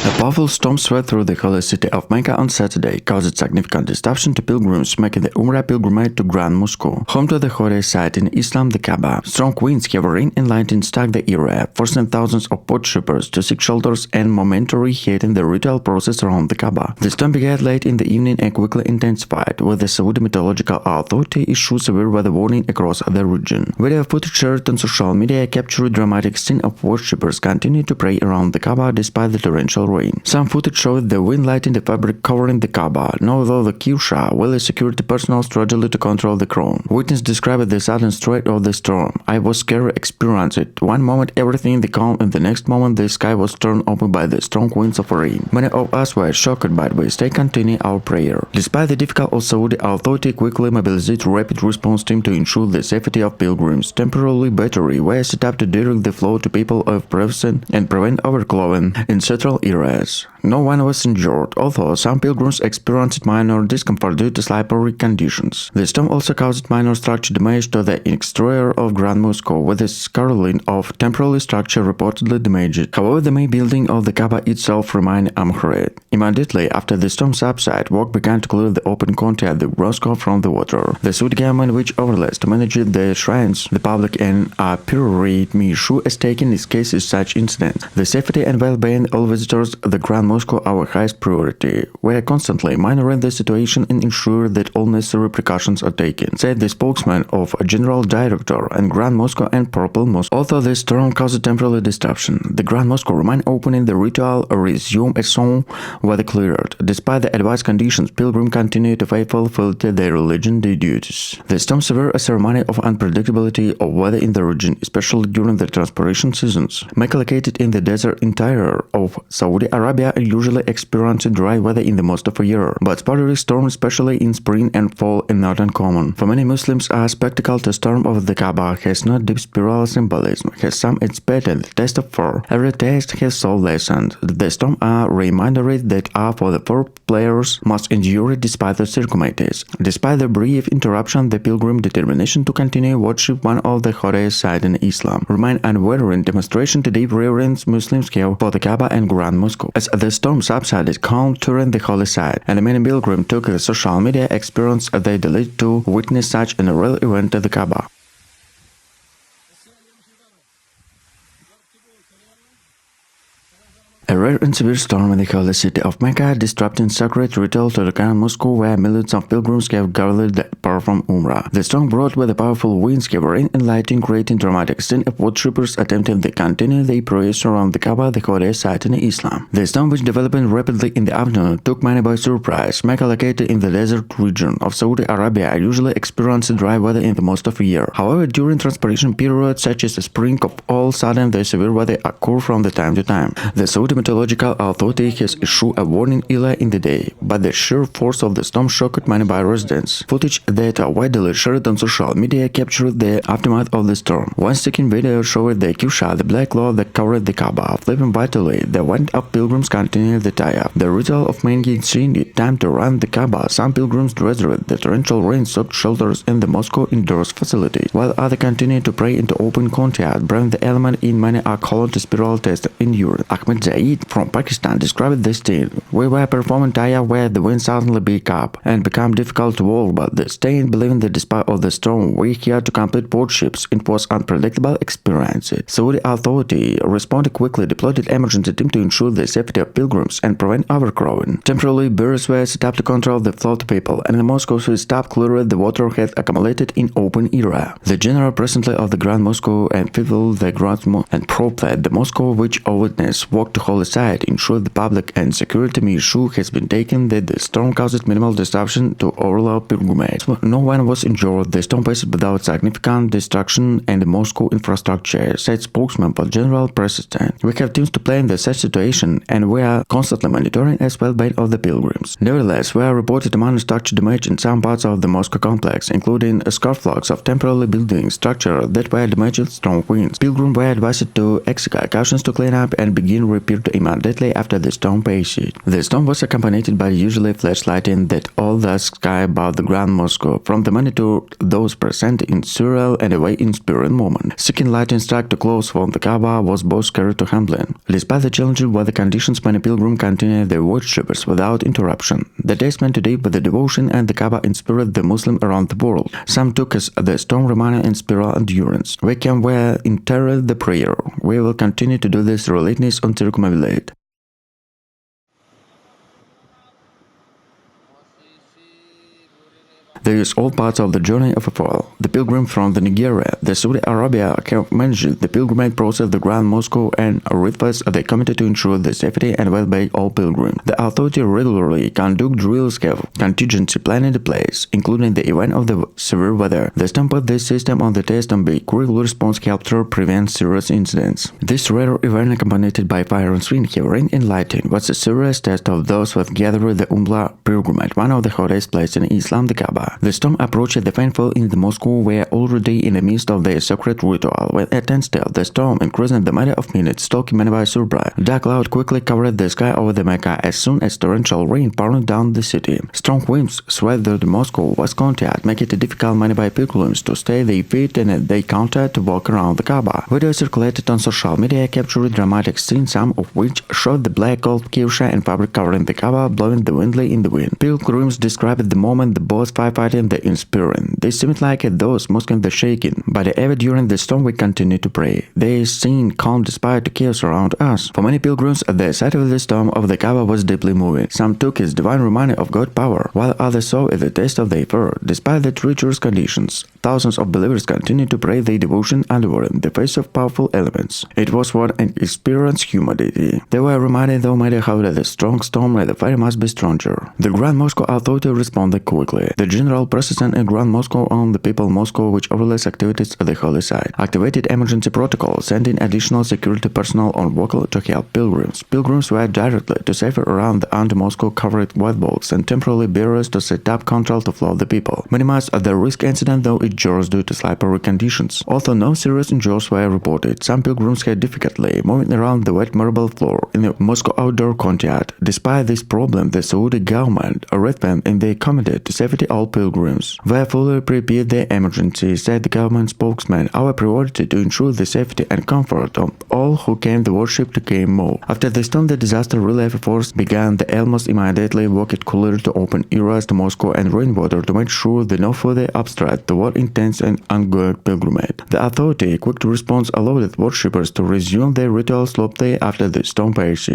A powerful storm swept through the holy city of Mecca on Saturday, caused significant disruption to pilgrims making the Umrah pilgrimage to Grand Mosque, home to the holiest site in Islam, the Kaaba. Strong winds, heavy rain and lightning struck the area, forcing thousands of worshippers to seek shelters and momentarily hating the ritual process around the Kaaba. The storm began late in the evening and quickly intensified, with the Saudi Meteorological Authority issued severe weather warning across the region. Video footage shared on social media captured dramatic scene of worshippers continuing to pray around the Kaaba despite the torrential rain. Some footage showed the wind lighting the fabric covering the Kaaba, although the Qusha, well security personnel struggled to control the crown. Witnesses described the sudden strength of the storm. "I was scared to experience it. One moment everything in the calm and the next moment the sky was torn open by the strong winds of rain. Many of us were shocked, but we stay continuing our prayer." Despite the difficulty, Saudi authority quickly mobilized a rapid response team to ensure the safety of pilgrims. Temporarily batteries were set up to direct the flow to people of privacy and prevent overcrowding in central areas. No one was injured, although some pilgrims experienced minor discomfort due to slippery conditions. The storm also caused minor structure damage to the exterior of Grand Mosque, with the scaffolding of temporary structure reportedly damaged. However, the main building of the Kaaba itself remained unhurt. Immediately after the storm subsided, work began to clear the open container of the mosque from the water. The Saudi government, which overlays to manage the shrines, the public and a pilgrimage issue is taking its cases such incidents. The safety and well-being of visitors to the Grand Mosque are our highest priority. We are constantly monitoring the situation and ensure that all necessary precautions are taken, said the spokesman of a general director and Grand Mosque and Purple Mosque. Although the storm caused temporary disruption, the Grand Mosque remained open and the ritual resumed as soon weather cleared. Despite the adverse conditions, pilgrims continue to faithfully fulfill their religion duties. The storm served a ceremony of unpredictability of weather in the region, especially during the transpiration seasons. Mecca, located in the desert interior of Saudi Arabia, usually experiences dry weather in the most of a year, but sporadic storms, especially in spring and fall, are not uncommon. For many Muslims, a spectacle to storm of the Kaaba has no deep spiritual symbolism, has some its patent test of fur. Every test has soul lessons. The storm are reminders that are for the four players must endure despite the circumstances. Despite the brief interruption, the pilgrim determination to continue worship one of the holiest sites in Islam remain unwavering demonstration to deep reverence Muslims have for the Kaaba and Grand Mosque. As the storm subsided, calm touring the holy site, and many pilgrims took the social media experience they delight to witness such an real event at the Kaaba. A rare and severe storm in the holy city of Mecca, disrupting sacred ritual to the Grand Mosque, where millions of pilgrims have gathered apart from Umrah. The storm brought with the powerful winds, heavy rain and lightning, creating dramatic scene of worshippers attempting to continue their prayers around the Kaaba, the holiest site in Islam. The storm, which developed rapidly in the afternoon, took many by surprise. Mecca, located in the desert region of Saudi Arabia, usually experiences dry weather in the most of the year. However, during transpiration periods such as the spring, of all sudden the severe weather occur from the time to time. The Saudi Meteorological Authority has issued a warning earlier in the day, but the sheer force of the storm shocked many by residents. Footage that are widely shared on social media captured the aftermath of the storm. One second video showed the Qusha, the black cloth that covered the Kaaba, flipping vitally. The wind of pilgrims continued the tie-up. The ritual of making it time to run the Kaaba. Some pilgrims reserved the torrential rain-soaked shelters in the mosque indoors facilities, while others continued to pray into open courtyard, bringing the element in many are called to spiritual test in urine. Ahmed Zaid from Pakistan described this scene. "We were performing taya where the wind suddenly picked up and became difficult to walk, but the staying believing that despite of the storm we had to complete worships. It was unpredictable experience." Saudi authority responded quickly, deployed an emergency team to ensure the safety of pilgrims and prevent overcrowding. Temporarily, barriers were set up to control the flow of people, and the mosque was stopped clearing the water had accumulated in open area. The general presently of the Grand Mosque and people the Grand Mosque and proved that the mosque, which a witness walked to holy site, ensured the public and security measure has been taken that the storm caused minimal disruption to overall pilgrimage. No one was injured. The storm passed without significant destruction and the mosque infrastructure, said spokesman for General Procession. "We have teams to plan the such situation and we are constantly monitoring as well-being of the pilgrims." Nevertheless, we are reported minor structure damage in some parts of the mosque complex, including scarflogs of temporary building structure that were damaged by strong winds. Pilgrims were advised to execute cautions to clean up and begin repair arrived immediately after the storm passed. The storm was accompanied by usually flashlighting that all the sky above the Grand Mosque, from the many to those present in surreal and awe-inspiring moment. Seeking lightning struck too close from the Kaaba was both scary to handling. Despite the challenging weather conditions, many pilgrims continued their worships without interruption. The day spent today with the devotion and the Kaaba inspired the Muslim around the world. Some took as the storm reminder and spiritual endurance. We can wear entirely the prayer. We will continue to do this relentless until mobilized. There is all parts of the journey of a fall. The pilgrim from the Nigeria, the Saudi Arabia managed the pilgrimage process, the Grand Mosque, and rituals they committed to ensure the safety and well-being of pilgrims. The authority regularly conduct drills, have contingency planning in place, including the event of the severe weather. They stamp this system on the test and the quick response helped to prevent serious incidents. This rare event, accompanied by fire and rain, rain and lightning, was a serious test of those who have gathered the Umrah pilgrimage, one of the holiest places in Islam, the Kaaba. The storm approached the faithful in the mosque were already in the midst of their sacred ritual when at standstill the storm increased in the matter of minutes, stalking many by surprise. Dark cloud quickly covered the sky over the Mecca as soon as torrential rain poured down the city. Strong winds swept through the mosque was contact, making it difficult many by pilgrims to stay their feet and they counted to walk around the Kaaba. Videos circulated on social media captured dramatic scenes, some of which showed the black gold kirsha and fabric covering the Kaaba blowing wildly in the wind. Pilgrims described the moment the both firefighting the inspiring. They seemed like those mosquitoes the shaking, but ever during the storm we continued to pray. They seemed calm despite the chaos around us. For many pilgrims, the sight of the storm of the Kaaba was deeply moving. Some took as divine reminder of God's power, while others saw it the test of their faith. Despite the treacherous conditions, thousands of believers continued to pray their devotion underwater in the face of powerful elements. It was what an experienced humanity. They were reminded, no matter how the strong storm, the fire must be stronger. The Grand Mosque authority responded quickly. The general procession in Grand Mosque on the People Mosque, which overlays activities at the holy site, activated emergency protocol, sending additional security personnel on vocal to help pilgrims. Pilgrims were directly to safer around the anti-mosque covered white walls and temporary barriers to set up control to flood the people. Minimized the risk incident, though it occurs due to slippery conditions. Although no serious injuries were reported, some pilgrims had difficulty moving around the wet marble floor in the mosque outdoor courtyard. Despite this problem, the Saudi government revamped and they committed to safety all pilgrims. We have fully prepared the emergency, said the government spokesman. Our priority to ensure the safety and comfort of all who came to worship became more. After the storm, the disaster relief force began the almost immediately worked cooler to open areas to Moscow and rainwater to make sure that no further obstruct the war intense and ongoing pilgrimage. The authority quick response allowed worshippers to resume their rituals slowly after the storm passed.